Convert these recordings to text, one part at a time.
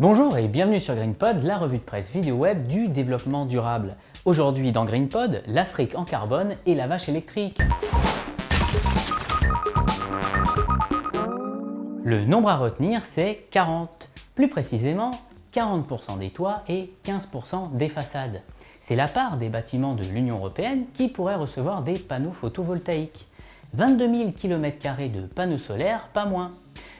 Bonjour et bienvenue sur GreenPod, la revue de presse vidéo web du développement durable. Aujourd'hui dans GreenPod, l'Afrique en carbone et la vache électrique. Le nombre à retenir, c'est 40. Plus précisément, 40% des toits et 15% des façades. C'est la part des bâtiments de l'Union européenne qui pourraient recevoir des panneaux photovoltaïques. 22 000 km² de panneaux solaires, pas moins.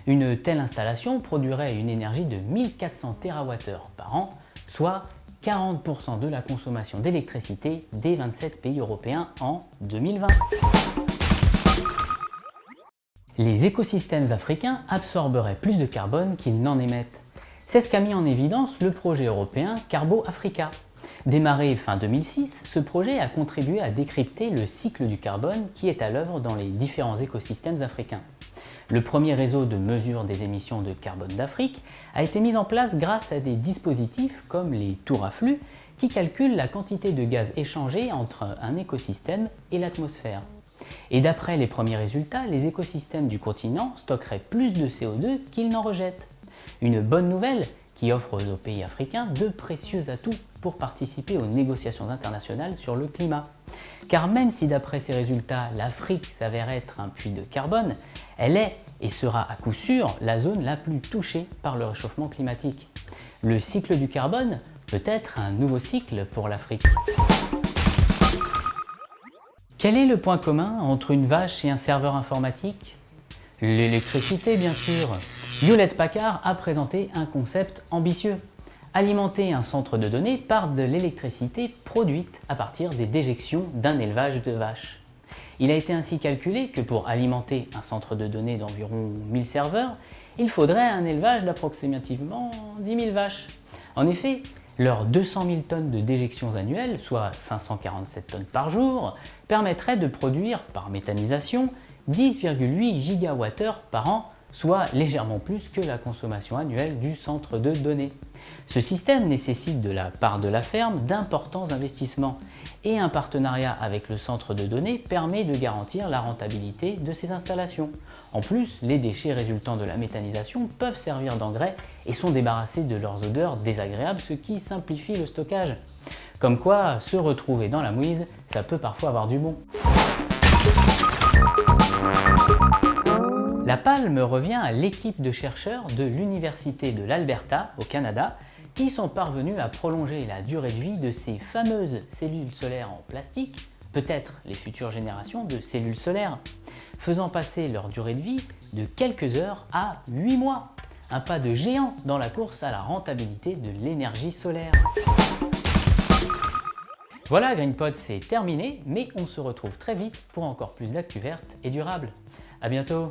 Une telle installation produirait une énergie de 1400 TWh par an, soit 40% de la consommation d'électricité des 27 pays européens en 2020. Les écosystèmes africains absorberaient plus de carbone qu'ils n'en émettent. C'est ce qu'a mis en évidence le projet européen Carbo Africa. Démarré fin 2006, ce projet a contribué à décrypter le cycle du carbone qui est à l'œuvre dans les différents écosystèmes africains. Le premier réseau de mesure des émissions de carbone d'Afrique a été mis en place grâce à des dispositifs comme les tours à flux qui calculent la quantité de gaz échangé entre un écosystème et l'atmosphère. Et d'après les premiers résultats, les écosystèmes du continent stockeraient plus de CO2 qu'ils n'en rejettent. Une bonne nouvelle qui offre aux pays africains de précieux atouts pour participer aux négociations internationales sur le climat. Car même si d'après ces résultats, l'Afrique s'avère être un puits de carbone, elle est et sera à coup sûr la zone la plus touchée par le réchauffement climatique. Le cycle du carbone peut être un nouveau cycle pour l'Afrique. Quel est le point commun entre une vache et un serveur informatique? L'électricité, bien sûr. Hewlett-Packard a présenté un concept ambitieux. Alimenter un centre de données par de l'électricité produite à partir des déjections d'un élevage de vaches. Il a été ainsi calculé que pour alimenter un centre de données d'environ 1000 serveurs, il faudrait un élevage d'approximativement 10 000 vaches. En effet, leurs 200 000 tonnes de déjections annuelles, soit 547 tonnes par jour, permettraient de produire par méthanisation 10,8 gigawattheures par an, soit légèrement plus que la consommation annuelle du centre de données. Ce système nécessite de la part de la ferme d'importants investissements et un partenariat avec le centre de données permet de garantir la rentabilité de ces installations. En plus, les déchets résultant de la méthanisation peuvent servir d'engrais et sont débarrassés de leurs odeurs désagréables, ce qui simplifie le stockage. Comme quoi, se retrouver dans la mouise, ça peut parfois avoir du bon. La palme revient à l'équipe de chercheurs de l'Université de l'Alberta au Canada qui sont parvenus à prolonger la durée de vie de ces fameuses cellules solaires en plastique, peut-être les futures générations de cellules solaires, faisant passer leur durée de vie de quelques heures à 8 mois. Un pas de géant dans la course à la rentabilité de l'énergie solaire. Voilà, GreenPod, c'est terminé, mais on se retrouve très vite pour encore plus d'actu verte et durable. À bientôt!